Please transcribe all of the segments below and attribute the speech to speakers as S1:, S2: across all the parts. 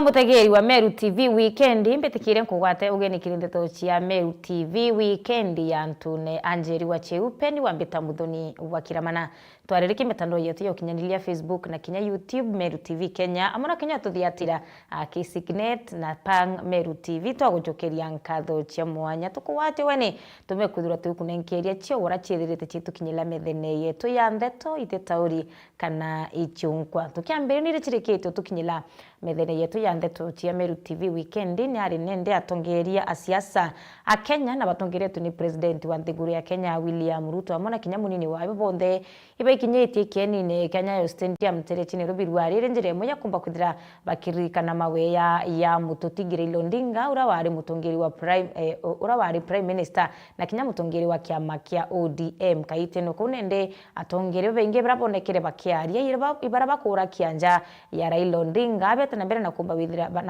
S1: mutegeri wa Meru TV weekend mbetikire nkugwate ugeni kirindeto cia Meru TV weekend ya Ntune Angeli wa Cheupe ni wambita muthoni wa Kiramana twarereke metando yetu yo kinyanilia Facebook na kinya YouTube Meru TV Kenya amona kinya tuthiatira Kisignet na Pang Meru TV twagujokeria nkatho cia mwanya tukuwate wene tumekuthura tukunenkeria cio wora ciethirite citu kinyila methene yetu ya ndeto itetauri kana ichungwa tukiambere ni rechiriketo tukinyila methene yetu ya ndeto cia Meru TV weekend ni ari nende atongeria asiasa a Kenya na batongeretu ni president wa nthiguru ya Kenya William Ruto amona kinya munini wa bonthe ibe kinyetie kienine Kenya yo stadium terechine rubirwari renjere moya kumba kuthira bakirikana maweya ya mututigire Ilondinga ura wari mutongeri wa prime minister na kinya mutongeri wa kiama kia ODM kaite no kunende atongere benge barabonekere bakiaria ibaraba kura kianja ya Raila Odinga abeta na mbere na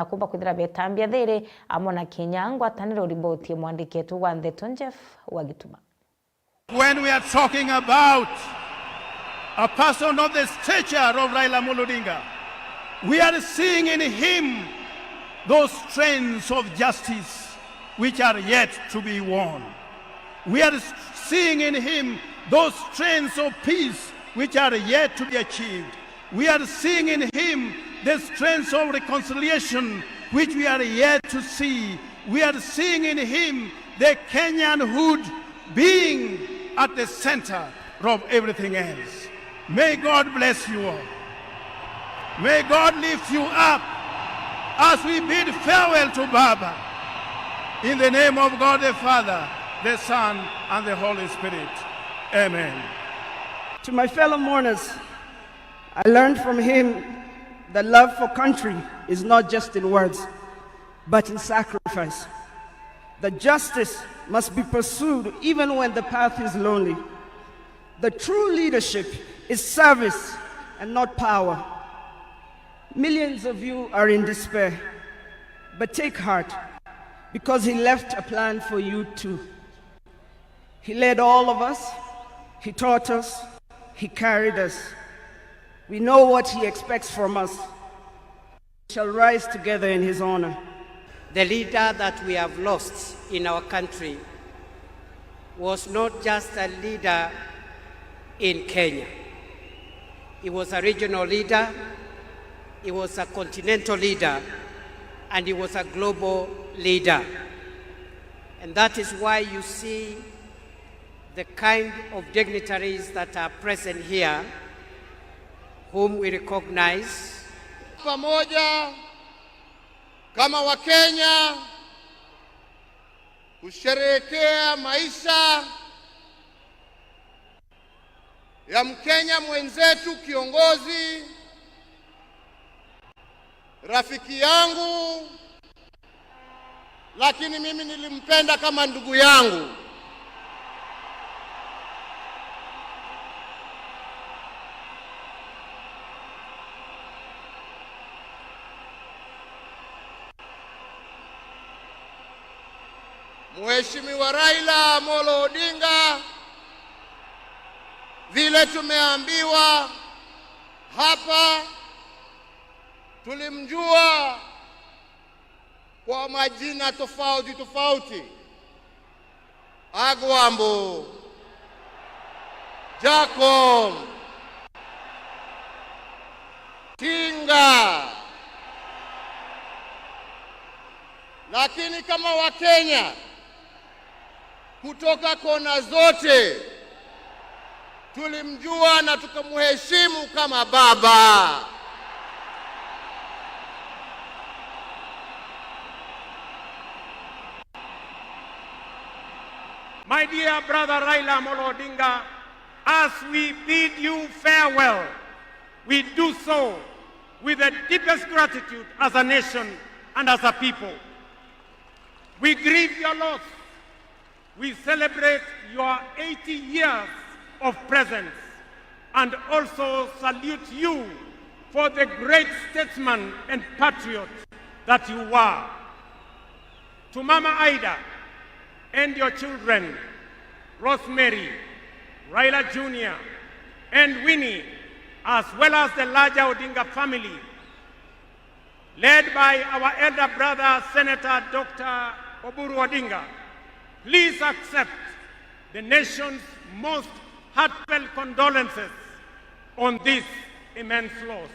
S1: kumba kuthira betambia there amona Kenya ngwataniro riboti mwandiketu wa Ndeto Jeff Wagituma.
S2: When we are talking about a person of the stature of Raila Odinga, we are seeing in him those trends of justice which are yet to be won. We are seeing in him those trends of peace which are yet to be achieved. We are seeing in him the strengths of reconciliation which we are yet to see. We are seeing in him the Kenyanhood being at the center of everything else. May God bless you all. May God lift you up as we bid farewell to Baba. In the name of God the Father, the Son, and the Holy Spirit. Amen.
S3: To my fellow mourners, I learned from him that love for country is not just in words, but in sacrifice. That justice must be pursued even when the path is lonely. The true leadership is service and not power. Millions of you are in despair, but take heart, because he left a plan for you too. He led all of us, he taught us, he carried us. We know what he expects from us. We shall rise together in his honor.
S4: The leader that we have lost in our country was not just a leader in Kenya. He was a regional leader, he was a continental leader, and he was a global leader. And that is why you see the kind of dignitaries that are present here, whom we recognize.
S5: Pamoja kama Wakenya kusherehekea maisha ya Mkenya mwenzetu, kiongozi, rafiki yangu, lakini mimi nilimpenda kama ndugu yangu. Mheshimiwa Raila Amolo Odinga, vile tumeambiwa hapa, tulimjua kwa majina tofauti tofauti: Agwambo, Jacob, Tinga. Lakini kama Wakenya kutoka kona zote tulimjua na tukamheshimu kama baba.
S2: My dear brother Raila Amolo Odinga, as we bid you farewell, we do so with the deepest gratitude as a nation and as a people. We grieve your loss. We celebrate your 80 years of presence and also salute you for the great statesman and patriot that you were. To Mama Aida and your children, Rosemary, Raila Jr., and Winnie, as well as the larger Odinga family,
S6: led by our elder brother, Senator Dr. Oburu Odinga, please accept the nation's most heartfelt condolences on this immense loss.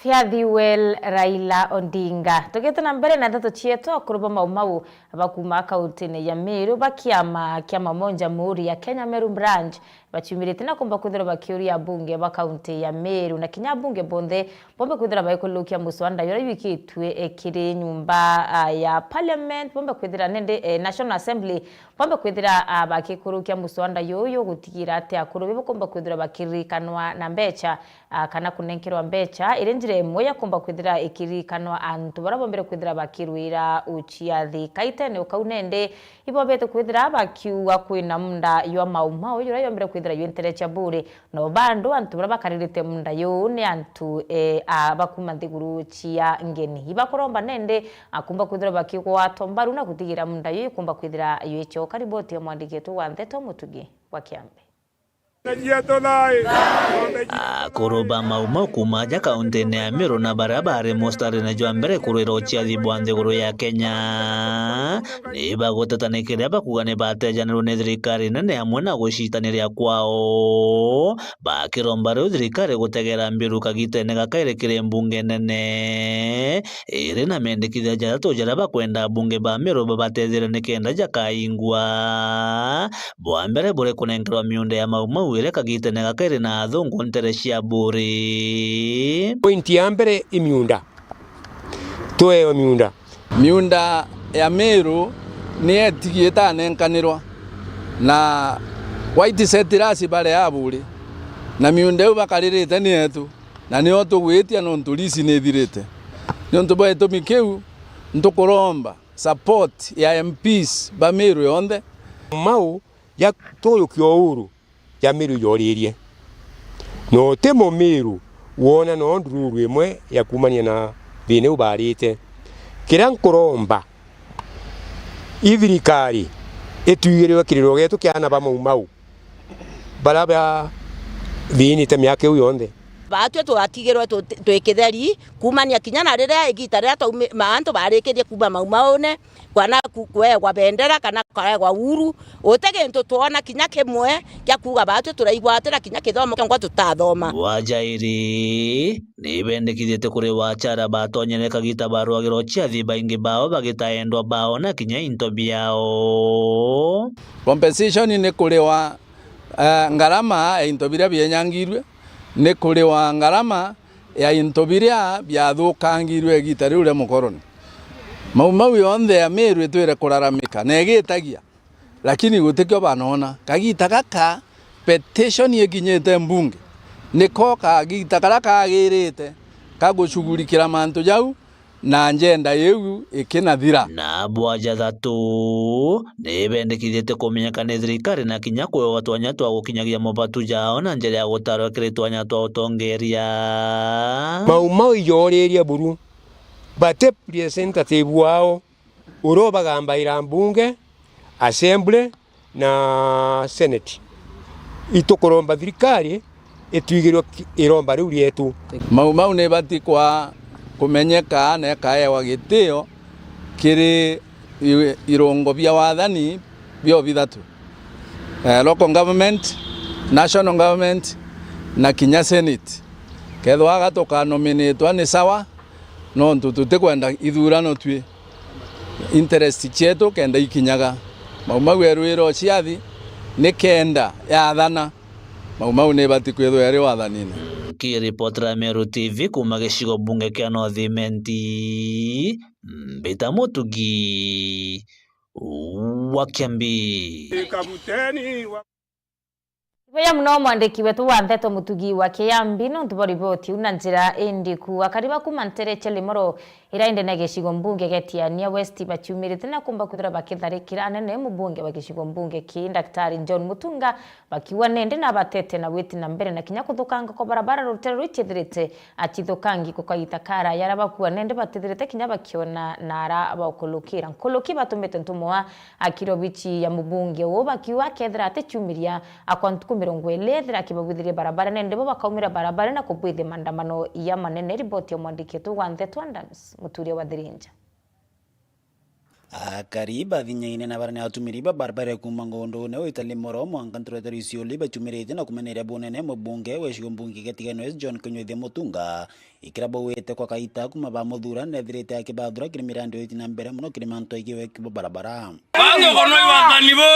S1: Fiathiwel Raila Odinga tugete mbere na ndeto cietu akuruba maumau abakuma kaunti ya Meru bakiama kiama monja muri ya Kenya Meru branch bachumirite na kumba kuthira bakiuria bunge ba kaunti ya Meru na kinya bunge bonde bombe kuthira baikulukia muswanda yora wikitwe ekiri nyumba ya parliament bombe kuthira nende National Assembly bombe kuthira bakikurukia muswanda yoyo gutigira ate akuruba bombe kuthira bakirikanwa na mbecha kana kunenkirwa mbecha irenjire moya kumba kuthira ikirikanwa antu barabombere kuthira bakirwira uchiathi kaitene ukaunende ibobete kuthira bakiwa kwina munda yo maumau yura yombere kuthira yentere cha bure no bandu antu barabakaririte munda yo ne antu abakuma ndiguru chia ngeni ibakoromba nende akumba kuthira bakiko atombaru na kutigira munda yo kumba kuthira yecho kariboti ya mwandiketu wa Ntheto Mutugi wa Kiambe.
S7: Kuruba maumau kumaja kaunti ya Meru na barabara mostari na jwa mbere kurwira uchiathi bwa nthiguru ya Kenya niba gutatanikire bakugane batejanirwo ni thirikari nene hamwe na gucitaniria kwao bakiromba riu thirikari gutegera mbiru kagitene gakairekire mbunge nene iri na mendekithia jathatu jara bakwenda bunge ba Meru babatethire nikenda jakaingwa bwa mbere bure kunengerwa miunde ya maumau ire kagitene gakaire na athungu ntere cia buri.
S8: Pointi ya mbere imiunda tueo miunda ya Meru ni etigieta nenkanirwa na white setirasi bare ya buri na miunda bakaririte ni etu na ni otugwitia no ntulisi ne thirite ni ntubae tumikeu ntukuromba support ya MPs ba Meru yonde
S9: mau ya toyo kyouru ya Meru yoririe no temo Meru wona no ndururu imwe ya kumania na bine ubarite kira nkuromba ithirikari etuigirwe kiriro getu kiana ba maumau baraba bine te myake uyonde
S10: batwe twatigirwe twikitheri kumania kinyana riria igita riria maantu barikirie kuba maumaune kwana kuegwa bendera kana kaegwa uru utegintu tuona kinya kimwe kya kuga batwe turaigwatira kinya kithomo kyangwa tutathoma
S7: wajairi nibendekithite kuri wachara batonyere kagita barwagiro chiathi baingi bao bagitaendwa bao na kinya into biao
S8: compensation ni kuri wa ngarama into biria byenyangirwe ni kuri wa ngarama ya into biria byathukangirwe gita riu ria mukoroni maumau yonthe ya Meru etwire kuraramika na egitagia lakini gutikyo banona kagita gaka petition yekinyete mbunge niko kagita kara kagirite kagushugurikira mantu jau na njenda yeu ikinathira
S7: na bwaja thatu nibendekithite kumenyekana thirikari na kinya kwe watwanya twa gukinyagia mobatu jao na njira ya gutarwa kiritwanya twa utongeria
S9: maumau yoririe buru bate representative wao uroba gamba ira mbunge assembly na senate itukuromba thirikari etuigirwo iromba riu rietu
S8: maumau ne bati kwa kumenyeka na kaewa gitio kiri irongo bya wathani byo bithatu local government, national government na kinya senate kethwa gatoka nominate ni sawa no ntutute kwenda ithurano twi interest chetu kenda ikinyaga maumau erwiro ciathi ni kenda yathana maumau ne bati kwethwa yari wathanine
S7: Kiripotera Meru TV kuma gicigo bunge kia North Menti Mbita Mutugi wa Kiambi.
S1: Weya mno mwandiki wetu wa Ntheto Mutugi wa Kiambi no ntuboriboti una njira indiku akariba kumantere Chelimoro irainde na gicigo mbunge getiania West bachumirite na kumba kuthira bakitharikira anene mubunge wa gicigo mbunge ki Daktari John Mutunga bakiwa nende na batete na witi na mbere na kinya kuthukanga kwa barabara rutero ruchithirite achithukangi kukaita kara yaraba kuwa nende batithirite kinya bakiona nara abakulukira nkuluki batumite ntumwa akirobichi ya mubunge wo bakiwa kethira ate chumiria akwantuku 2020 thira kibagwithirie barabara nende bo bakaumira barabara na kubwithi maandamano ya manene. Riboti ya mwandiki tu wa Nthetu Andams Muturia wa Thirinja.
S11: Kariba thinyaine na barane atumiriba barabara kuma ngondo ne witali moro mwankantura tarisio liba tumirete na kumenera bonene mubunge weshigo mbunge getigano John Kanyuthi Mutunga ikirabo wete kwa kaita kuma ba muthura ne thirete yake bathura kiri mirando iti na mbere muno kiri manto igiwe kibo barabara
S12: bango kono iwangani bo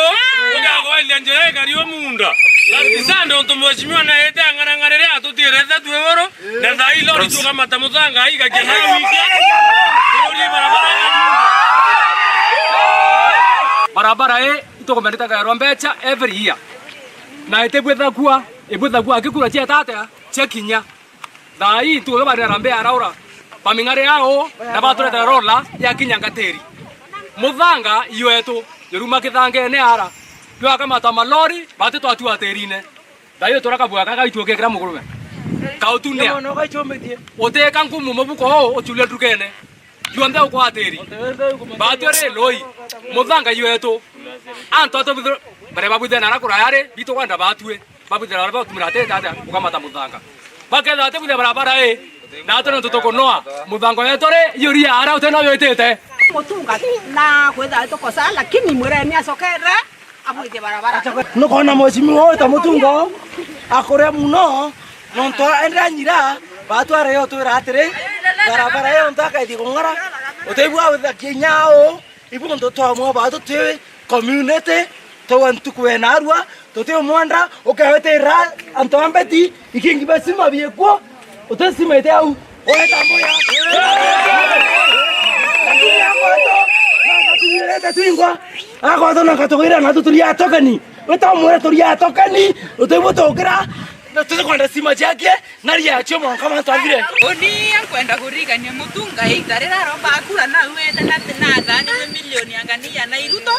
S12: ndago ile njere kariyo munda lakisando ntumweshimiwa na yete angarangarere atutireza tuwero na dhailo lichuka matamuzanga iga kenao wiki
S13: barabara itoko merita ga rombecha every year na itebwetha kwa akikura cia tate cia kinya thai tu ba rambe araura pamingare yao na batureta rola ya kinya ngateri muthanga iwetu yoruma kithange ne ara yo kama ta malori batu atu aterine thai turaka bwa kaka ituoke kira mugurume kautunia ote kankumu mabuko o chule trukene yuande uko ateri batore loi muthanga yetu anto atobithro bare babudena na kurayare bito kwanda batue babudena na batumira tata ukamata muthanga baketha ate buthe barabara na atona tutokonoa muthango yetore yuria ara utena yetete
S14: Mutunga na kwetha tukosa lakini mureni acokere abuthe barabara
S15: nukona mheshimiwa ta Mutunga akore muno nonto endanyira batware yo twira atire barabara yo ntaka idigongara utebwa witha kinyao ibundo twamwa batu twe community twantu kwena arwa tote mwanda okawetera antoambeti ikingi basima biekwo utesimete au oeta moya twingwa akoto na katogira na tutulia tokani utamwera tulia tokani utebwa tokira tuze kwenda sima yake nari yacho mwanka mantu avire
S16: oni kwenda kurigania Mutunga itarira romba akura na wenda na tenatha ni milioni angania na iruto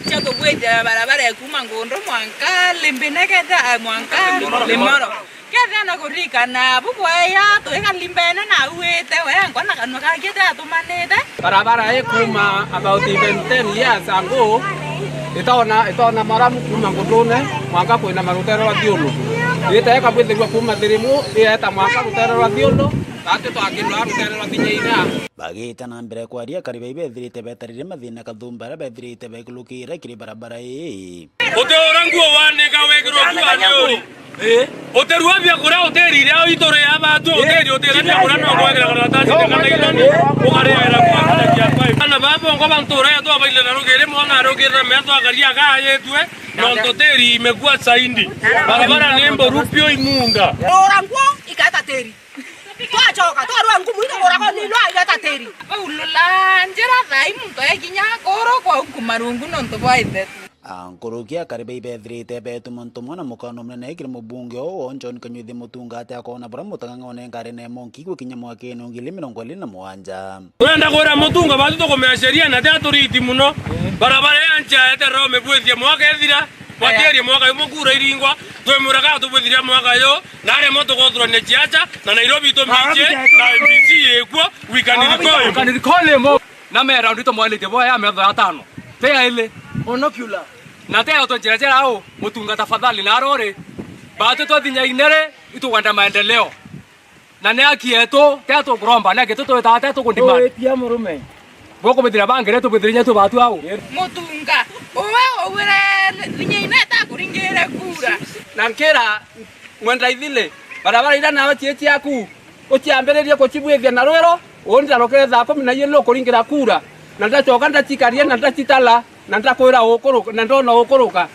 S16: cha kubwetha barabara kuma ngondo mwanka limbeneketa mwanka limoro ketha na kurigana bukwa ya tweka limbene na uwete we ngwana kanwa kaketa tumanete
S13: barabara kuma about even 10 years ago itaona maramu kuma ngondone mwanka kwina marutero wa thiulu itaeka bwithirwa kuma thirimu ita mwanka rutero wa thiulu ate twakirwa rutero wa thinyaina
S11: bagita na mbere kwaria kariba ibethirite betarire mathina kathumbara bethirite bekulukira kiri barabara
S12: uteora nguo wanika wekirwo kuani uterua bia kura uterire au itore ya batu uteri uterire kura no kwekira karatasi kana iloni ukarera kwa kia kwa ana babo ngo bantura ya to baile na rugere mwana rugere meto akalia ga yetwe no toteri imekuwa saindi barabara nembo rupio imunda
S14: ora nguo ikata teri twachoka twarwa ngumu ikora ko nilo ikata teri
S16: ulula njira thai muntu ekinya koro kwa ukumarungu no ntobwaithe
S11: Ankurukia kariba ibethirite betu muntu mwana mukano mnene ikiri mubunge o John Kanyuthi Mutunga ate akona bura mutanga one ngare ne monki gukinya mwake no ngili 27
S12: wenda kwera Mutunga batu tokomea sheria na teaturiti muno barabara yanja ete rome bwethia mwaka ethira wateria mwaka mukura iringwa twemuraga tubwithiria mwaka yo nare moto gothro ne chiacha na Nairobi to miche na MBC yekwo wikanirikoyo
S13: mo na mera ndito mwalite boya metho ya tano te ile
S15: onokula
S13: na teo to njera au Mutunga tafadhali na rore batu to thinya inere ituganda maendeleo na ne akieto teto gromba na geto to tata to kundima
S15: pia murume
S13: boko bedira bangere to bedira to batu au
S16: Mutunga owe thinya ineta kuringire kura
S13: na nkera mwenda ithile barabara ira na wachieti yaku ukiambereria kuchibwethia na rwero onda roketha 10 na kuringira kura na ndachoka ndachikaria na ndachitala na ndakwira ukuru na ndona ukuruka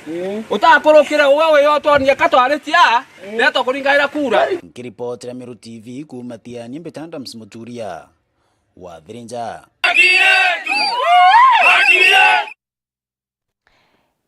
S13: utakurukira wewe yotonia katwaritia neto kuringaira kura
S11: kiripotera Meru TV kumatia Nyimbe Andams Muturia wa Thirinja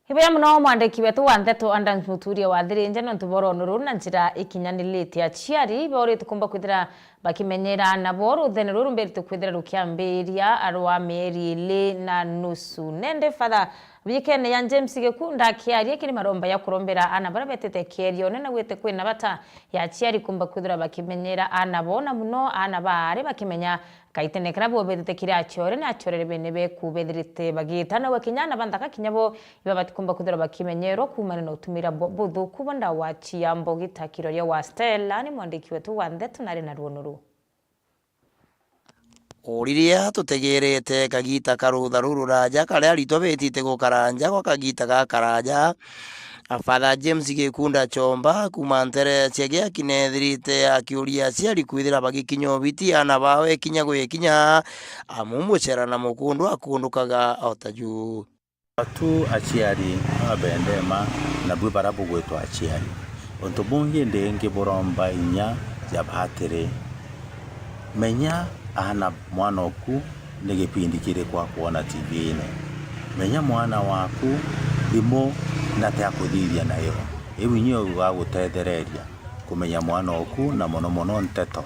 S1: Hibaya muno mwandiki wetu wa Nthetu Andams Muturia wa Thirinja no tuboro nuru na njira ikinyanilite aciari bori tukumba kwithira bakimenyera na boru thene ruru mbere tukwithira rukiambiria arwa meri 2.5 nende father weekend ya James Gikunda kiarie kiri maromba ya kurombera ana bara betete kerio nena wete kwina bata ya chiari kumba kudura bakimenyera ana bona muno ana bare bakimenya kaitenekera bo betete kiri achore na achorere bene be kubedrite bagitana wakinyana bandaka kinyabo iba batikumba kudura bakimenyero kumana no tumira budhu kubanda wachi ambo gitakiro ya wa Stella ni mwandiki wetu wande tunari na ruonuru
S17: Oriria tutegerete kagita karutha ruru raja karia rito betite gukaranja kwa kagita ga karaja Father James Gikunda Chomba kumantere chegea kinethirite akiuria ciari kwithira bagikinyo biti ana bawe kinya gwikinya amumucera na mukundu akundukaga otaju
S18: watu aciari abendema na bwe barabu gwetu aciari onto bungi ndenge boromba inya jabatire menya ana mwana oku nigipindi kire kwa kuona TV ine menya mwana waku imo nate akuthithia nayo iwinyo gagutetheriria kumenya mwana oku na mono mono nteto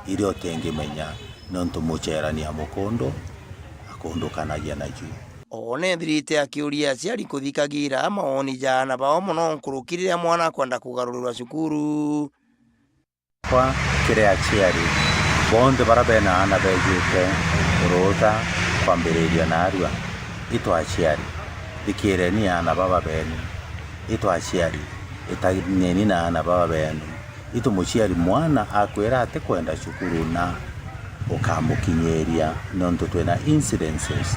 S18: irio tengimenya nonto mucherania mukondo akundukanagia na juu
S17: one thirite akiuria ciari kuthikagira maoni jana bao muno nkurukirire mwana kwenda kugarurwa cukuru
S18: kwa kire aciari bonde barabena ana bejite rota kwambiriria narua ito aciari dikireni ana baba benu ito aciari itagineni na ana baba benu ito muciari mwana akwera ate kwenda cukuru na ukamukinyeria nonto twena incidences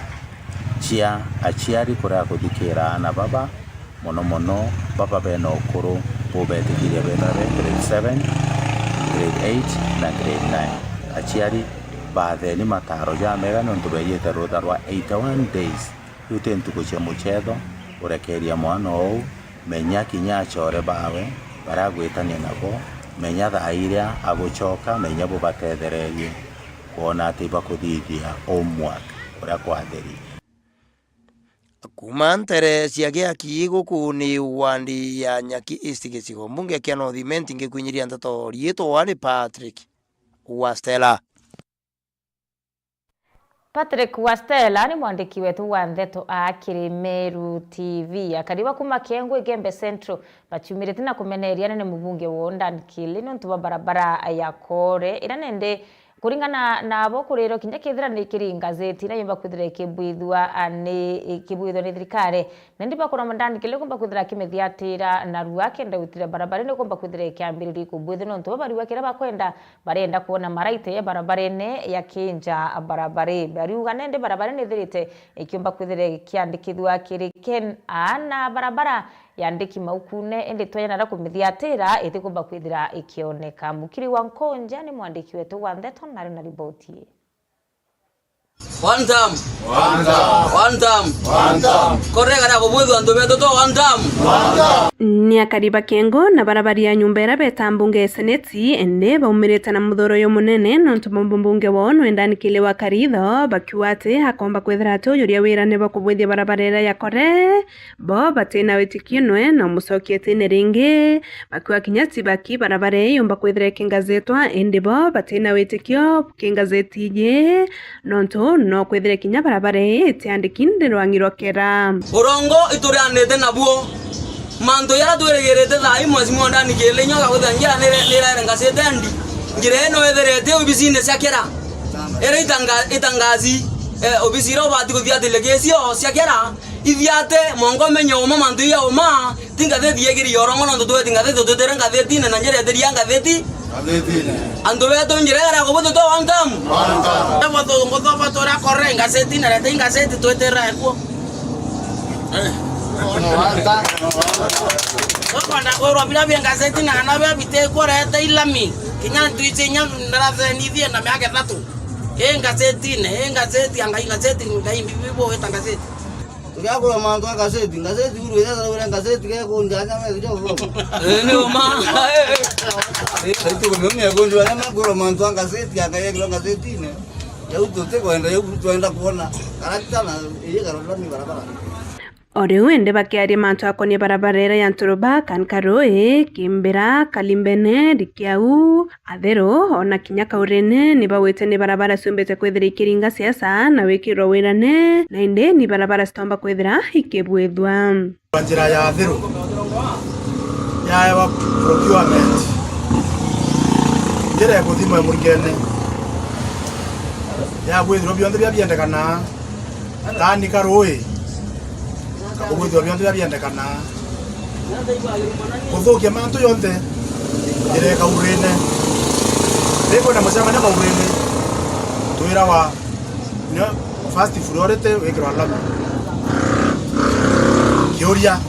S18: chia aciari kura kudikira ana baba mono mono baba beno okuru bobetikire betare grade 7 grade 8 na grade 9 aciari batheni mataro ja mega nonto beyete rutha rwa 81 days yutentu kuche muchetho urekeria mwana ou menya kinya achore bawe baragwitania nabo menya thairia agucoka menya bubatethererie kuona ati bakuthithia homework uria kwatheri
S17: kumantere ciagia kiiguku ni wandi ya Nyaki East gicigo mbunge kia North Imenti ngikuinyiria ntato rieto wali Patrick wa Stella.
S1: Patrick wa Stella ni mwandiki wetu wa Ndeto akiri Meru TV akariwa kuma Kiengwe Gembe Central bachumirite na kumeneria ne mubunge wonda nkili nontu barabara ya kore iranende kuringana nabo kurero kinja kithira ni kiringazeti na yumba kuthira kibwithwa ani kibwithwa ni thirikare nendi bakora mandani kile kumba kuthira kimethiatira na ruwa kenda utira barabara ni kumba kuthira kiambiriri kubwithwa nontu bari wakira bakwenda barenda kuona maraite ya barabara ne ya kinja barabara bariuga nende barabara ni thirite ikiumba kuthira kiandikithwa kiri ken ana barabara yandiki maukune ende toyana kumithia itikumba kwithira ikioneka mukiri wa Nkonja ni mwandiki wetu wa Ndeto nari na ripoti
S19: one time korega na kubudwa ndo beto to one time
S20: ni akariba Kiengo na barabara ya nyumba era betambunge seneti ende baumirite na muthoroyo munene nontu mbunge wonu endani kile wa karitho bakiwate hakomba kwithira tujuria wira ne bakubwithia barabara ya kore bo batina witikinwe na mucokiete ne ringi bakiwa kinyati baki barabara yumba kwithira kingazetwa ende bo batina witikio kingazeti je nontu no kwithira kinya barabara itiandikinde rwangirokera
S19: urongo iturianete nabuo mando yara tweregerete thai mwezi mwandani kile nyoga guthangira nira ngasete ndi ngire no etherete obisine ciakera era itangazi obisiro bati kuthia delegation ciakera ithiate mongo menyo mando ya oma tingatheti yegiri yorongo no ndo tingatheti tutere ngatheti na njere theria ngatheti ando beto njere ara kubuto to wantam ebo to ngoto batora corre ngatheti na rete ngatheti twetera eko kwanda korwa bila bia gazeti na anabe bite korete ilami kinya tuiche nya ndaraze nithie na miaka 3 gazeti anga gazeti ngai bibo eta gazeti
S21: tukiakura manto gazeti uru ida gazeti ke kunjanya me jo
S19: no ma
S21: tu kumenya gonjwa na kura manto gazeti anga yeglo gazeti ne ya utote kwenda kuona karakta na ile karolani barabara
S20: Oriu ende bakiaria mantu akonie barabarera ya Nturuba Kankaroe Kimbira Kalimbene Rikiau Athero ona kinya Kaurene ni bawete ni barabara sumbete kwethira ikiringa siasa na wikirwo wirane na inde ni barabara stomba kwethira ikibwethwa
S3: njira ya Athero ya procurement njira ya kuthima murikene ya gwithirwo bionthe bia biendekana Tani Karoe ubwithwa bionthe bia biendekana kuthukia mantu yonthe njira ya Kaurene riko na mucemania Kaurene twira wa first priority wikirwa lama kiuria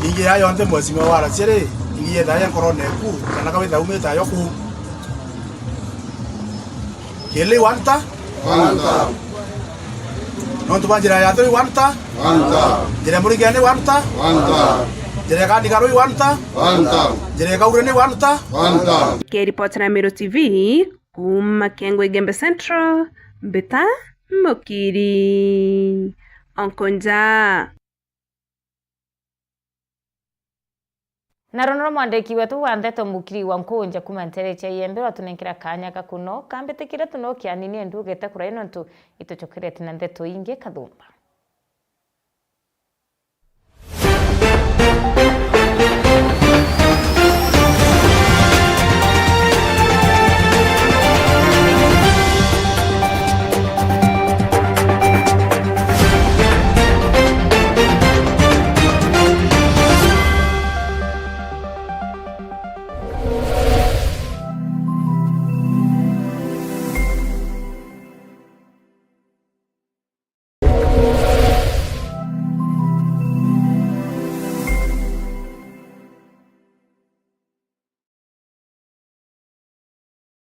S3: ingi ya yonthe mwesime wara cire ingi ya thaya korone ku kana kawitha umita yo ku kele wanta nontu banjira ya Athero wanta njira murigane wanta njira kandi Karoi wanta njira Kaurene wanta
S20: K-Report na Meru TV kuma Kengwe Gembe Central Mbeta Mokiri Onkonja
S1: na rono mwandiki wetu wa Ndeto Mukiri wa Nkonja kuma nterecha yembe watunenkira kanya kakuno kambetekira tuno kianini endugete kuraino ntu itochokirete na ndeto inge Kathumba.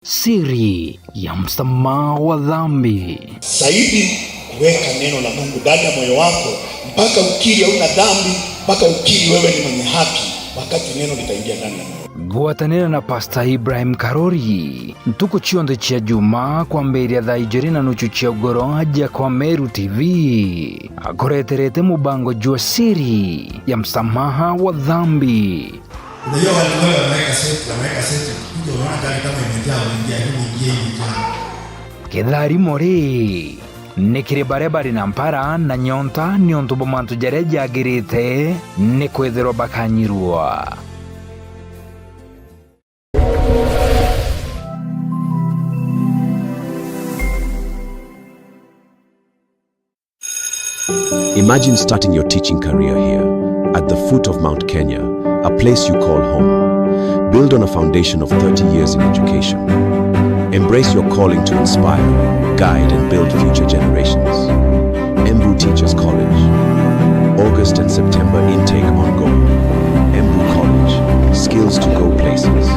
S22: Siri ya msamaha wa dhambi.
S23: Zaidi kuweka neno la Mungu ndani ya moyo wako mpaka ukiri hauna dhambi, mpaka ukiri wewe ni mwenye haki, wakati neno litaingia ndani ya moyo.
S22: Guatanira na Pastor Ibrahim Karori ntuko chionde chia juma kwa mberi ya dhaijeri na nuchu chia ugoro haja kwa Meru TV akoreterete mubango jua siri ya msamaha wa dhambi.
S23: Unajua watu wameweka seti kuja unaona gari kama imejaa unaingia hivi
S22: Kedhari mori nikire barebari na mpara na nyonta ni ontubo mantu jareja agirite ni kwethero bakanyirua.
S24: Imagine starting your teaching career here at the foot of Mount Kenya, a place you call home. Build on a foundation of 30 years in education. Embrace your calling to inspire, guide, and build future generations. Embu Teachers College. August and September intake ongoing. Embu College. Skills to go places.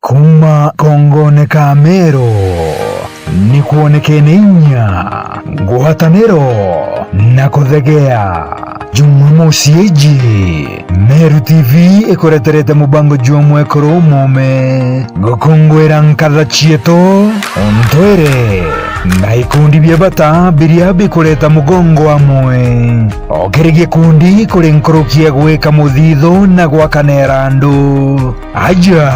S22: Kuma kongone ka Meru ni kuonekene inya guhataniro na kuthegea Jumamosi eji Meru TV ikoreterete mubango jomwe koro mome gukungwira nkatha chieto ontwere na ikundi bia bata biria bikureta mugongo amwe okerigie kundi kuri nkorokia gwika muthitho na gwakanera andu aja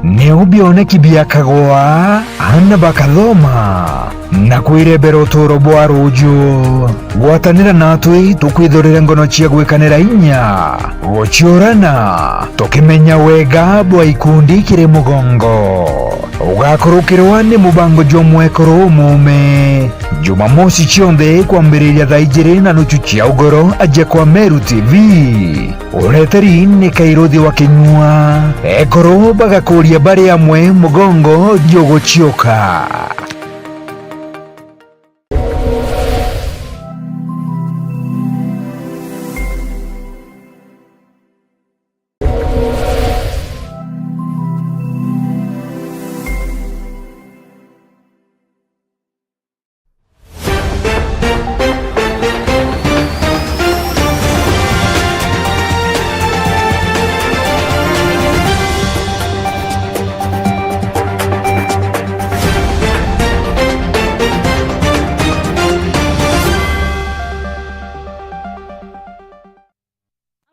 S22: ni ubioneki bia kagwa ana bakathoma na kwirebera uturo bwa ruju gwatanira natwi tukwithurire ngono cia gwikanira inya guciurana tukimenya wega bwa ikundi kiri mugongo ugakurukirwa ni mubango jomwe koro mume Jumamosi chionde kwambiriria thaa 2:30 cia ugoro aje kwa Meru TV ureteri ni Kairothi wa Kinyua ekoro bagakuria bari amwe mugongo jogochioka.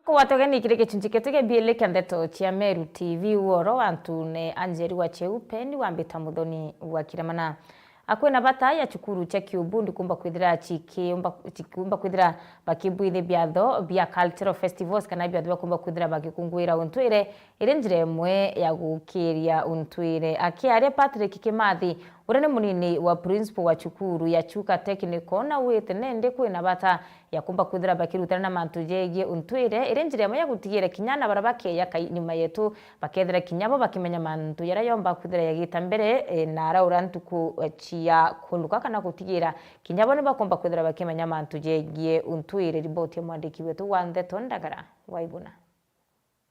S1: Kwatogeni kile gicunji ketuge biele kandeto chia Meru TV woro Antune Angeri wa Cheupe ni wambita muthoni wa Kiramana. Akwena bata ya chukuru cha Kiubundi kumba kwithira kumba kwithira bakibwithe biatho bia cultural festivals kana biatho kumba kwithira bakikungwira untwire ire njire mwe ya gukiria untwire akiaria Patrick Kimathi urene munini wa principal wa chukuru ya Chuka Technical na wete nende kwena bata ya kumba kwithira bakirutana na mantu jegie untwire ire njire mwe ya gutigira kinyana barabake ya nyuma yetu bakethira kinyabo bakimenya mantu yarayomba kwithira yagita mbere na araura ntuku ya kuluka kana gutigira kinyabo ne bakomba kwithira bakimenya mantu jegie untwire riboti ya mwandiki wetu Wandeto Ndagara waibuna.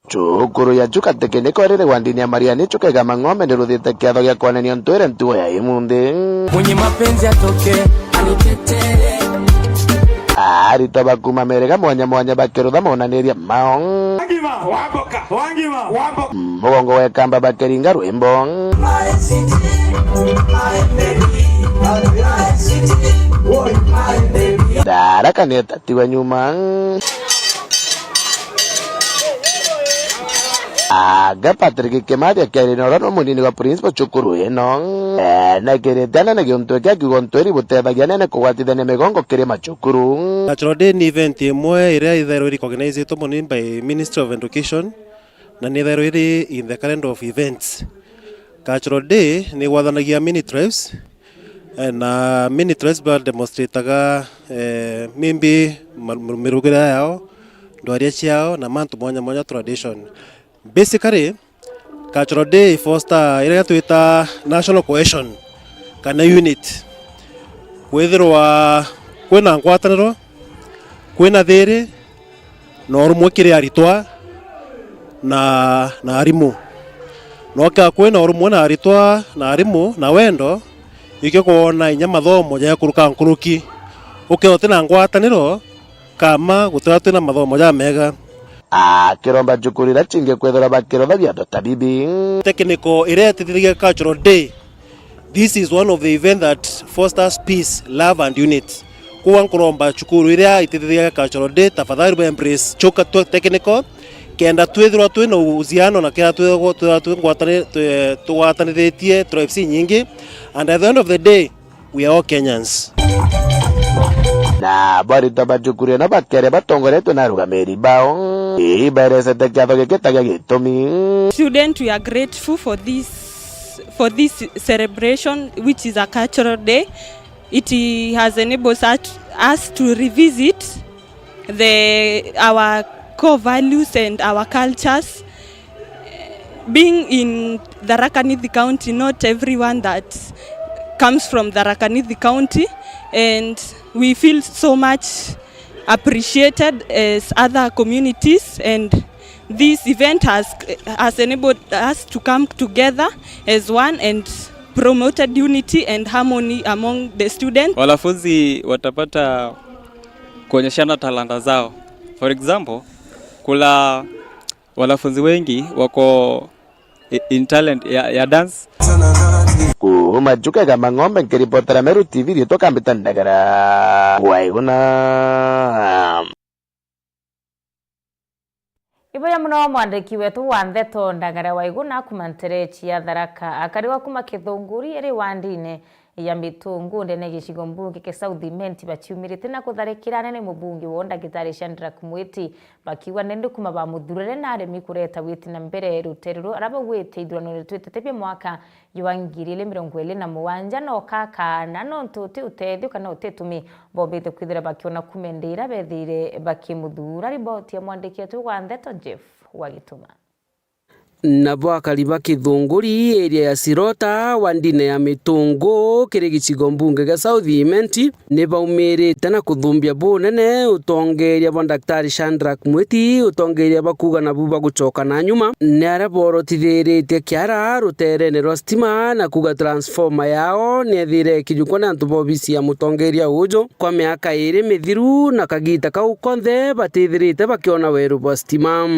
S2: Chukuru ya Chuka Technical riri wandini ya Mariani Chukega Mang'ombe niruthite kiatho gia kwanenia ntwire ntuo ya imundi
S4: mwenye mapenzi atoke anitetee
S2: arito bakuma merega mwanya bakirutha monaniria mao mugongo wekamba bakiringa rwimbo daraka netatiwa nyuma aga Patrick Kimathi akiaria no munini wa principal chukuru ino na kiretana na gionto kia kigontweri butethagia nene kugwatithania migongo kirima chukuru.
S5: Cultural Day ni event imwe iria ithairo recognized munini by Ministry of Education na ni ithairo iri in the calendar of events. Cultural Day ni wathanagia mini tribes na mini tribes ba demonstrateaga mimbi mirugire yao ndwaria ciao na mantu mwanya tradition. Basically, Cultural Day foster area tuita national cohesion kana unit. Kwithirwa kwina ngwataniro, kwina thiri, na urumwe kiri aritwa na arimu. Noka kwina urumwe na aritwa na arimu na wendo ikyo kuona inya mathomo ya kuruka nkuruki. Ukihota na ngwataniro kama gutira twina mathomo ya mega.
S2: Kiromba chukurira chinge kwethera bakirotha biatho tabibi.
S5: Technical iretithigia Cultural Day. This is one of the event that fosters peace, love and unity. Kwa nkuromba chukuru iria itithigia Cultural Day tafadhali embrace Chuka Technical kenda twithirwa twina uziano na kia twatanithetie tribes nyingi, and at the end of the day we are all Kenyans.
S2: Na barita bachukuria na bakere batongoretwe na rugameri bao iberesete kiatho gikitagia gitumi.
S6: Student, we are grateful for this celebration, which is a cultural day. It has enabled us to revisit our core values and our cultures. Being in Tharaka Nithi County, not everyone that comes from Tharaka Nithi County, and we feel so much appreciated as other communities, and this event has enabled us to come together as one and promoted unity and harmony among the students.
S25: Wanafunzi watapata kuonyeshana talanta zao. For example, kula wanafunzi wengi wako in talent ya dance.
S2: Kuma Chukega Mang'ombe nkiripotera Meru TV ritoka Mbita Ndagara waiguna.
S1: Iboya muno mwandiki wetu Wandeto Ndagara waiguna kumantere chia Tharaka akariwa kuma Kithunguri eri wandine ya mitungu ndene gicigo mbunge ke South Menti baciumirite na kutharikira nene mubunge wa Ndagitari Shadrack Mwiti bakiwa nende kuma bamuthurire na aremi kureta witi na mbere ruterero araba wite ithurano ritwitete mwaka wa 2027 no kakana no ntuti utethio kana utetumi bombite kwithira bakiona kumendera bethire bakimuthura. Riboti ya mwandiki wetu Wandeto Jeff Wagituma.
S26: Nabo akariba Kithunguri area ya Sirota wandine ya mitungu kiri gicigo mbunge ga South Menti ni baumirite na kuthumbia bunene utongeria bwa Daktari Shadrack Mwiti utongeria bakuga na buba gucoka na nyuma ni ara borotithirite kiara ruterene rwa stima na kuga transformer yao ni ethire kijukwa na antu bobisi ya mutongeria ujo kwa miaka iri mithiru na kagita kau konthe batithirite bakiona weru bwa stima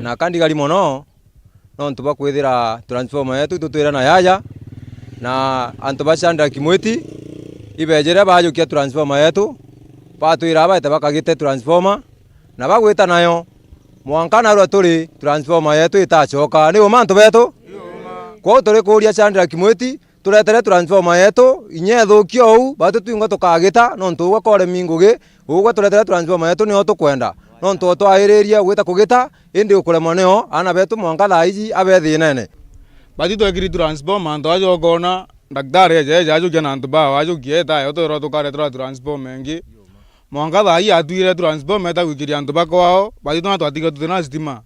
S27: na kandi gali mono no ntuba kwithira transformer yetu tutwira na yaya na antu ba Shadrack Mwiti ibejere bajukia transformer yetu patwira baita bakagite transformer na bagwita nayo mwanka narua turi transformer yetu itacoka ni umantu betu kwa turi kuria Chandra Kimweti turetere transformer yetu inye thukio u batu twinga tukagita no ntuga kore mingugi ugwa turetere transformer yetu niho tukwenda no ntu twahiriria gwita kugita indi ukuremwa niho ana betu mwanka thaiji abethi nene
S7: bati twekiri transformer ndo ajo gona daktari eje ajo kena ntu ba ajo kieta yo toro tukare transformer ngi mwanka thai atuire transformer ta gwikiria ntu bakwao bati twatiga tutina stima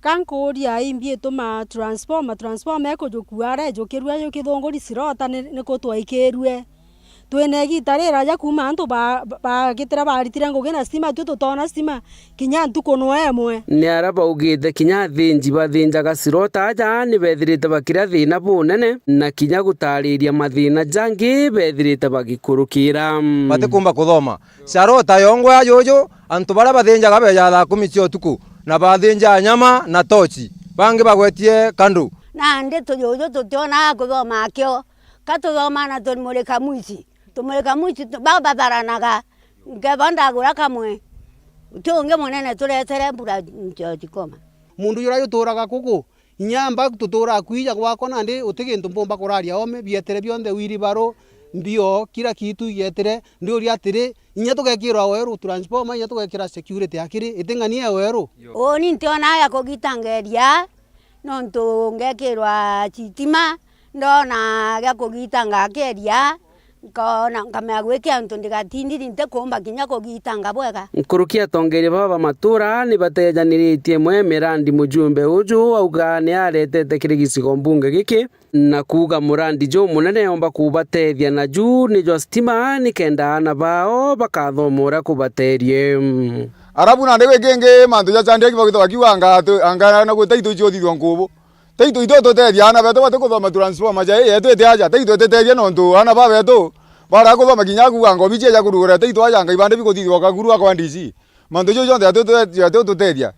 S8: kankuria imbi tuma transformer ko jokuare jokirua yo kithongori Sirota ne ko twaikirue twene gitarira ja kuma antu ba gitira baritira ngogena stima tutona stima kinya ntuko no emwe
S26: ni araba ugithe kinya thinji bathinjaga Sirota ja ni bethirite bakira thina bunene na kinya gutariria mathina jangi bethirite bagikurukira
S27: bate kumba kuthoma Sirota yongwe ajojo antu bara bathinjaga beja thaa 10 cia utuku na bathinja nyama na tochi bangi bagwetie kandu
S9: na nde tujojo tutiona kuthoma akio katuthoma na tumulika mwici baba baranaga ngabanda gura kamwe tunge munene turetere mbura njikoma
S10: mundu yura yuturaga kuku inyamba tutura kwija gwako nandi utigintu mbomba kuraria ome bietere bionde wiri baro mbio kila kitu yetere ndio ri atiri inya tugekirwa weru transformer inya tugekira security akiri itingania weru
S9: oni ntiona ya kugitangeria no ntungekirwa chitima ndona ya kugitanga akeria kona ngamya gwikia ntu ndigatindiri nte kumba kinya kugitanga bwega
S26: nkurukia tongeri baba matura ni batejaniritie mwe mirandi mujumbe uju auga ni aretete kirigicigo mbunge giki na kuga murandi jo munene omba kubatethia na ju ni jo stima ni kenda na bao bakathomora kubaterie
S7: arabu na ndewe genge mantu ja Chandra Kimweti bakiwanga anga na gutaitu jo thithwa ngubu taitu ito tutethia ana beto batukuthoma transformer ja yetu etiaja taitu tutethia no ntu ana ba beto bara kuthoma kinya kuga ngobi cia kurugura taitu aja ngai bande bikuthithwa kaguru akwa ndici mantu jo jonde atu tutethia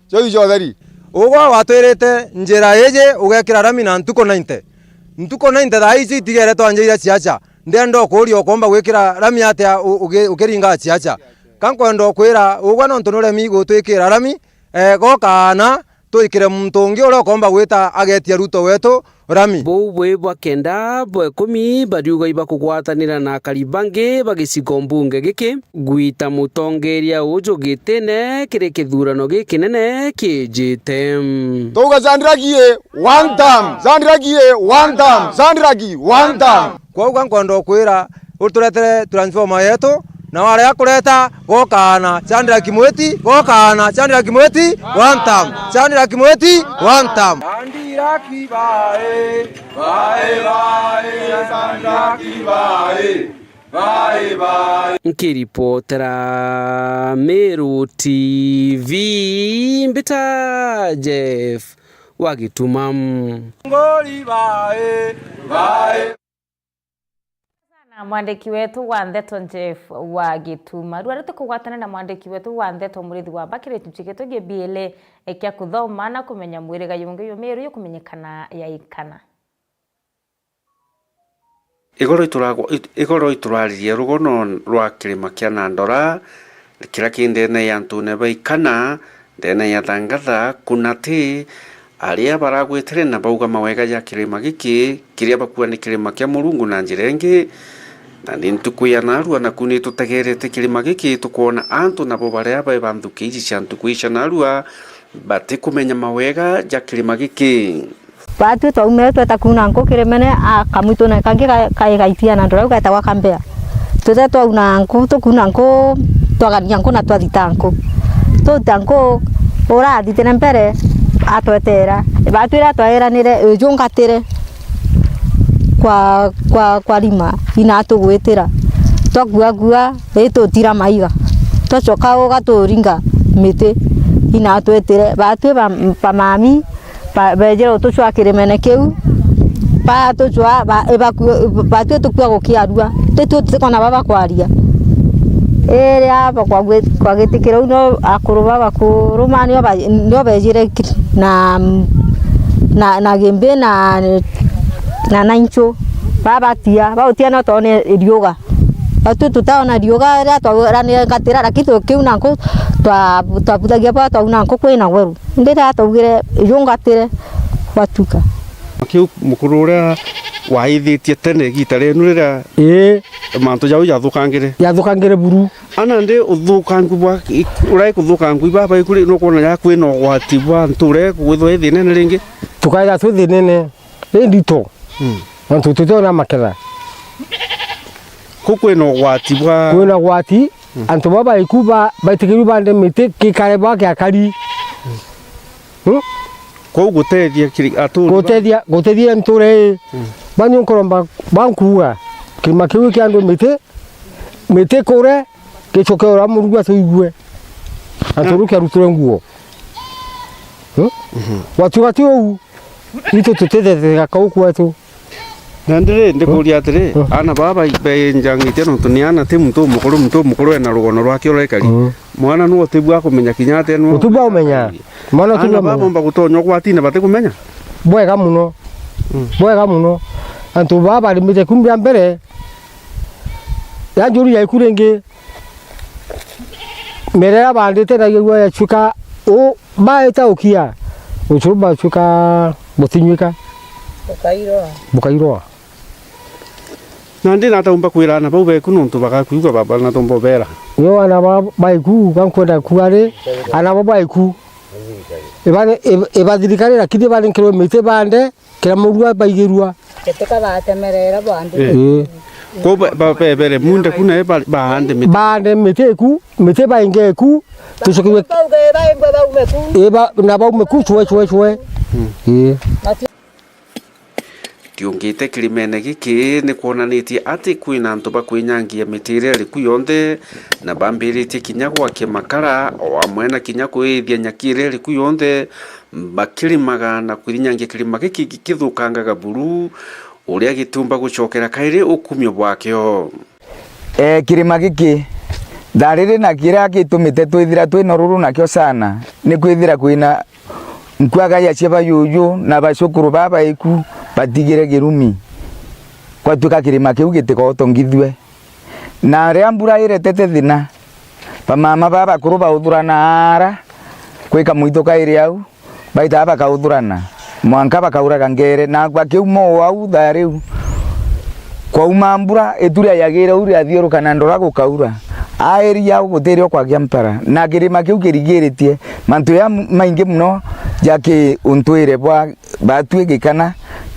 S7: jo ijo theri
S27: ugwa watwirite njira yeje ugekira rami na ntuko 90 thaici tigere twanjira ciaca ndendo kuria ukomba gwikira rami atia ukiringa ciaca kankwenda kwira ugwa no ntunure mi gutwikira rami gokana tuikire mtungi ura ukomba gwita agetia Ruto wetu rami
S26: bwe bwa kenda bwe 10 bariuga iba kugwatanira na karibangi bagicigo mbunge giki gwita mutongeria ujo gitene kire kithurano giki nene kijite
S7: tuga Chandra gie one time Chandra gie one time
S27: kwa uga nkwenda kwira uturetere transformer yetu na wale yakuleta gokana Chandra Kimweti one time Chandra Kimweti one time
S4: Chandra kibae Chandra kibae
S26: nkiripotera Meru TV mbita Jeff Wagituma
S4: ngoli bae
S1: na mwandiki wetu wa Ndeto Jeff Wagituma rwarete kugwatana na mwandiki wetu wa Ndeto Murithi wa Bakire tuchiketo gebiele ekia kuthoma na kumenya mwirega yunge yo Meru yo kumenyekana yaikana
S12: igoro ituraririe rugono rwa kirima kia Nandora kira kindene ya ntune baikana ndene ya Thangatha kunati aria baragwetere na bauga mawega ya kirima giki kiria bakua ni kirima kia Murungu na njirenge na nintukuya narua na kuni tutagerete kirima giki tukuona antu nabo baria bae bamthukiji cia ntukuisha narua bati kumenya mawega ya kirima giki
S9: batu twaume twetakuna nko kiremene akamuito na kangi kaigaitia na ndora ugaita wakambea tuze twauna nko tukuna nko twagania nko na twathitanko tutanko ora thitene mbere atwetera batu ira twaeranire jungatire kwa lima ina tugwitira twagua tira maiga twacoka ugaturinga miti ina twetire batu ba mami bejero tuchwa kiremene kiu pa tuchwa batu tukua gukiarua tukona baba kwaria eria kwa gitikira uno akuruba bakuruma nio bejire na gembe na naincho baba tia no tone rioga batu tutaona rioga ra twarane ngatira rakitu kiu nako twabuthagia pa twauna nko kwina weru ndira taugire yungatire watuka
S12: kiu mukuru uria waithitie tene gita renu rira mantu jau yathukangire buru ana ndi uthukangu bwa urai kuthukangu baba ikuri no kuona ya kwina gwati bwa nture gwithwa ithi nene ringi
S27: tukaiga tuthi nene ndito antu tutona makera
S12: kwina gwati
S27: kwina gwati antu baba ikuba baitikiru bande mite kikare bwa akari
S12: ko gutethia
S27: gutethia nture banyu koromba bankuga kirima kiu kiandu mite kore gichokera murugwa tuigue aturuke ruture nguo watu ou ito tutethete gakau kwetu
S12: nandire ndikuria atiri ana baba benjangite no tuniana ti muntu mukuru ena rugono rwake urekari mwana no tibwa kumenya kinyate no
S27: utubwa umenya mwana tubwa
S12: baba mba gutonyo gwati na bate kumenya
S27: bwega muno antu baba limite kumbia mbere ya njuri ya ikurenge merera bandite na yegwa ya chuka o baeta ukia uchuruba chuka botinywika bukairo
S12: nandi na taumba kwira na bau beku nontu bagakuiga baba na tombo bera
S27: yo ana baiku kankwenda kuare ana baiku ebadirikare rakide bane kilomita bande kila murua baigirua
S9: keteka batemerera bande
S12: ko bere munde kuna
S27: bande mite baingeku tusokiwe eba na baumeku chwe
S12: kiungite kirimene giki ni kuonanitie ati kwina antu bakwinyangia mitire riku yonthe na bambiritie kinya gwakia makara o amwe na kinya kuithia nyakire riku yonthe bakirimaga na kwinyangia kirima giki gikithukangaga buru uria gitumba gucokera kairi ukumio bwakio
S11: kirima giki darire na kira gitumite twithira twina ruru nakio sana ni kwithira kwina nkwaga ya cheba yuyu na bacukuru baba iku batigire girumi kwa tuka kirima kiu gitiko tongithwe na ria mbura iretete thina pa mama baba kuru bauthurana ara kwika muito kairi au baita baba kauthurana mwanka bakauraga ngere na kwa kiu mo au thariu kwa umambura eturia yagire uri athiuruka na ndora gukaura aeri yao guterio kwa giampara na kirima kiu kirigiritie mantu ya maingi muno jake untwire bwa batwege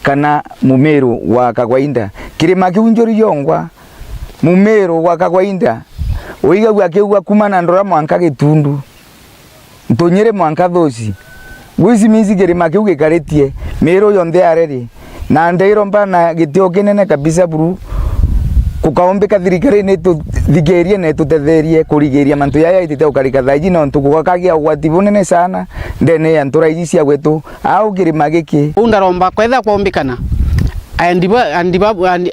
S11: kana mumero wa kagwainda kirima kiu njori yongwa mumero wa kagwainda oiga gwa kiu kumana ndora mwanka gitundu ntonyere mwanka thosi wizi mizi kirima kiu gikaretie mero yonthe areri na ndeiro mbana gitio kinene kabisa buru kukaombeka thirikari ni tuthigerie na tutetherie kurigeria mantu yaya itite ukarika thaiji no ntukukagia gwati bunene sana ndene ya ntura ici cia gwetu au kirima giki
S10: undaromba kwetha kuombikana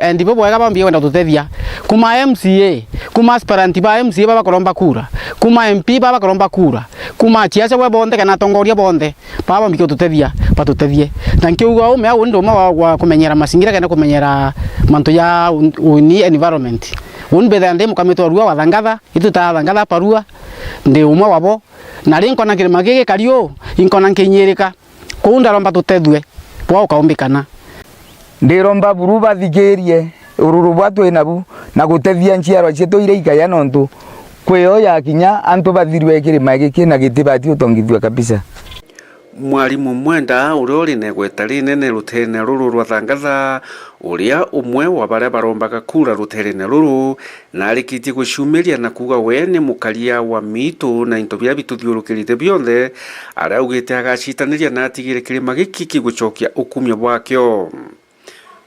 S10: andibo bwega bambie wenda tutethia kuma MCA kuma aspirant ba MCA baba koromba kura kuma MP baba koromba kura kuma chiasa we bonde kana tongoria bonde baba mbike tutethia patutethie tankiuga ume au ndoma wa kumenyera masingira kana kumenyera manto ya uni environment unbetha ndemo kameto rua wathangatha itutathangatha parua ndi umwe wabo na rinko na kirima giki kario inkona nkinyirika kuunda romba tutethwe bwa ukaombikana
S11: ndiromba buru bathigerie ururu bwatwe nabu na gutethia nchiaro cietu ire ikaya nontu kweoya kinya antu bathirwe kirima giki na gitibati utongithwa kabisa
S12: mwalimu mwenda uria uri negweta rinene rutere ruru rwa thangatha uria umwe wa baria barombaga kura rutere ruru na arikitie gucumiria na kuga we ni mukaria wa mitu na into bia bituthiurukirite bionthe aria augite agacitaniria na atigire kirima giki kigucokia ukumio bwakio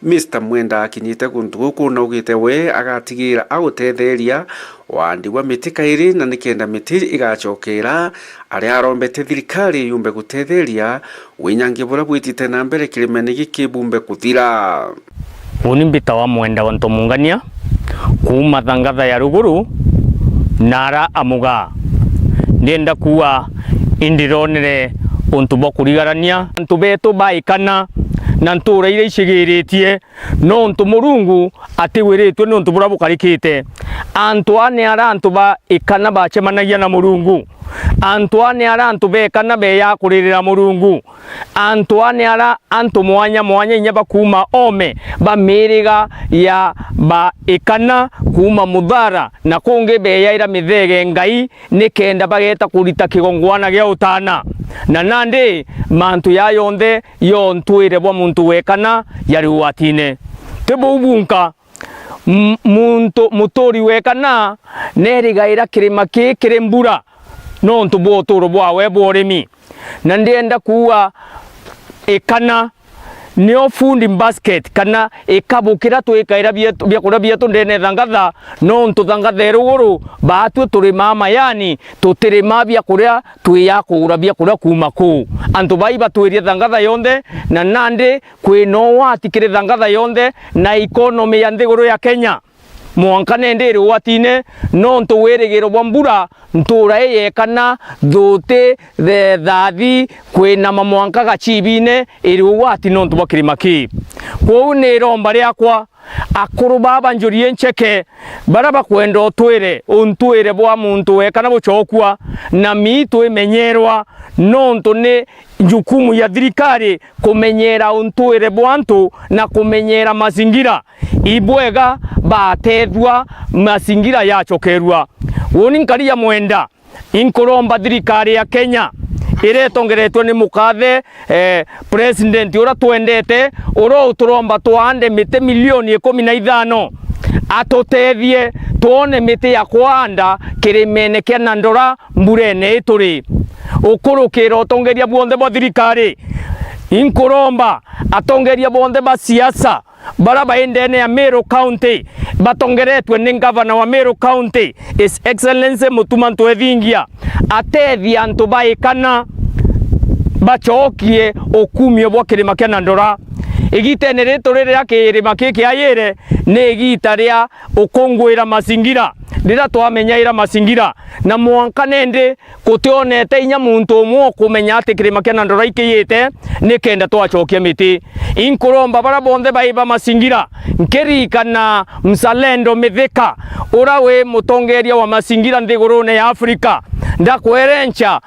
S12: Mr. Mwenda akinyite gundu guku na ugite we agatigira agutetheria wandi wa miti kairi na nikenda miti igacokera aria arombete thirikari yumbe gutetheria winyangi bura bwitite na mbere kirimeni giki bumbe kuthira
S13: uni mbita wa Mwenda wa Ntomungania kuma thangatha ya ruguru nara amuga ndienda kuwa indironere untu bokurigarania antu betu baikana na ntura iria icigiritie nontu Murungu atiwiritwe nontu bura bukarikite. Antu ane ara antu ba ikana bacemanagia na Murungu. Antu ane ara antu bekana beya kuririra Murungu. Antu ane ara antu mwanya inya bakuma ome bamiriga ya ba ikana kuma Muthara na kungi beya ira mithege Ngai nikenda bageta kurita kigongwana gia utana. Na nandi mantu ya yonthe yontwire bwa muntu wekana yari watine tebo ubunka muntu mutori wekana nerigaira kirima kikire mbura nontu bwotoro bwawe bworemi na ndienda kuwa ikana nio fundi basket kana ikabukira twikaira byakura byatu ndene thangatha nontu thangatha ruguru batwe turi mama yani tutire mabya kuria twiyakura byakura kuma ku antu baiba twirie thangatha yonde na nandi kwino watikire thangatha yonde na economy ya nthiguru ya Kenya mwankane ndiri watine nontu wirigiro bwa mbura ntura yekana thuti the thathi kwina mamwanka gachibine iri wati nontu bakirima ki kwou ni romba riakwa akuru baba njurie ncheke baraba kwenda otwire untwire bwa muntu wekana buchokwa na mitu imenyerwa nontu ni jukumu ya thirikari kumenyera untwire bwantu na kumenyera mazingira ibwega batethwa mazingira yachokerwa woni nkaria mwenda inkuromba thirikari ya Kenya iretongeretwe ni mukathe president ura twendete uro uturomba twande mite milioni 15 atotethie tuone mite ya kwanda kirimene kia Nandora mburene ituri ukurukira utongeria bwonde bwa thirikari inkuromba atongeria bwonde ba siasa baraba endene ya Meru County batongeretwe ni governor wa Meru County His Excellency Mutuma Ntwethingia atethia antu baikana bachokie okumio bwa kirima kia Nandora igitene ritu riria kirima kiki ayire ni igita ria ukungwira mazingira rira twamenyaira mazingira na mwanka nende kutionete inya muntu umwe kumenya ati kirima kia Nandora ikiyite nikenda twachokia miti inkuromba bara bonde baiba mazingira nkirikana mzalendo Mithika ura we mutongeria wa mazingira nthigurune ya Afrika ndakwerencha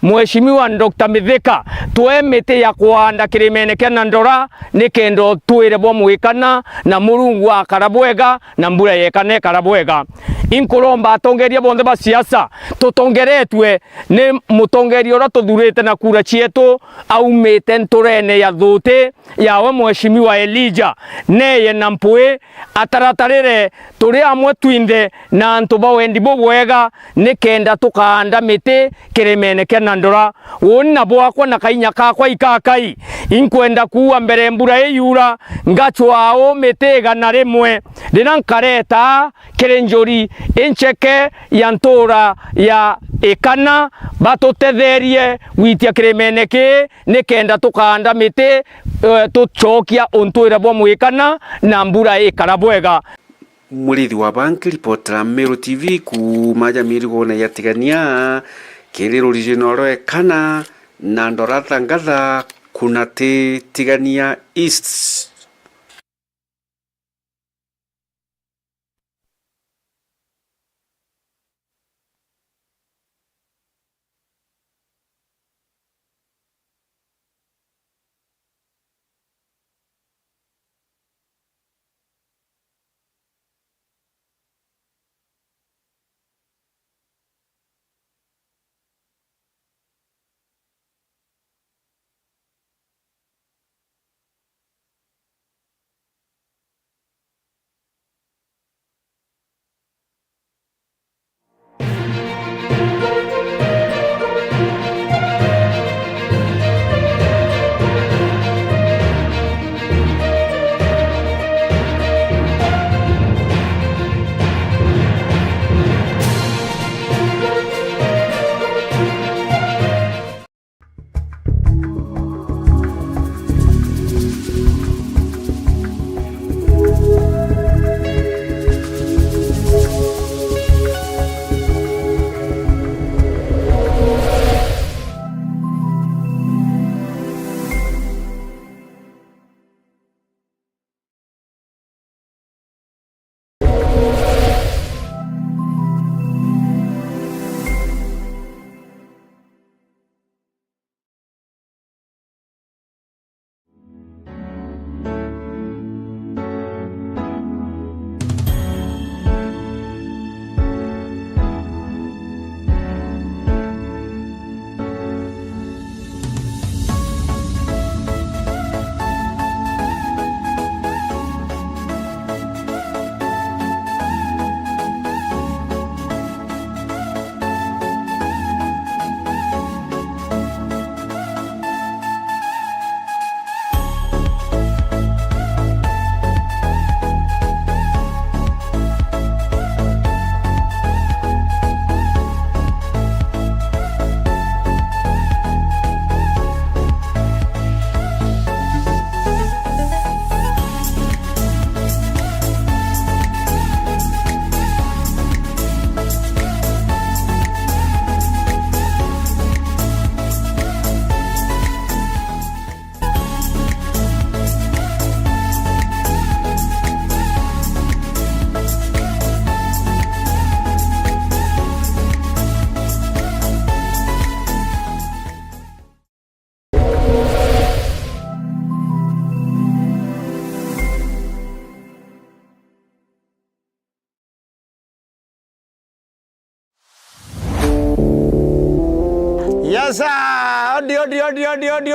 S13: mheshimiwa Dr. Mithika twe miti ya kuanda kirimene kia Nandora nikendo twire bwa mwikana na Murungu akarabwega na mbura yekane karabwega inkuromba atongeria bonde ba siasa tutongeretwe ni mutongeria ura tuthurite na kura chietu aumite nturene ya thuti yawe mheshimiwa Elijah neye na mpwe ataratarire turi amwe twinde na antu bawendi bwega nikenda tukanda miti kirimene kia Nandora wona bwakwa na kainya kakwa ikakai inkwenda kuwa mbere mbura eyura ngachwao miti gana rimwe rina nkareta kirenjori incheke ya ntura ya ikana batutetherie witia kirimene ki nikenda tukanda miti tuchokia untwira bwa mwikana na mbura ikarabwega.
S12: Murithi wa banki ripotera Meru TV kuma Jamiri gona yatigania kiriro regional ekana Nandora thangatha kunati tigania east.
S14: Sasa odi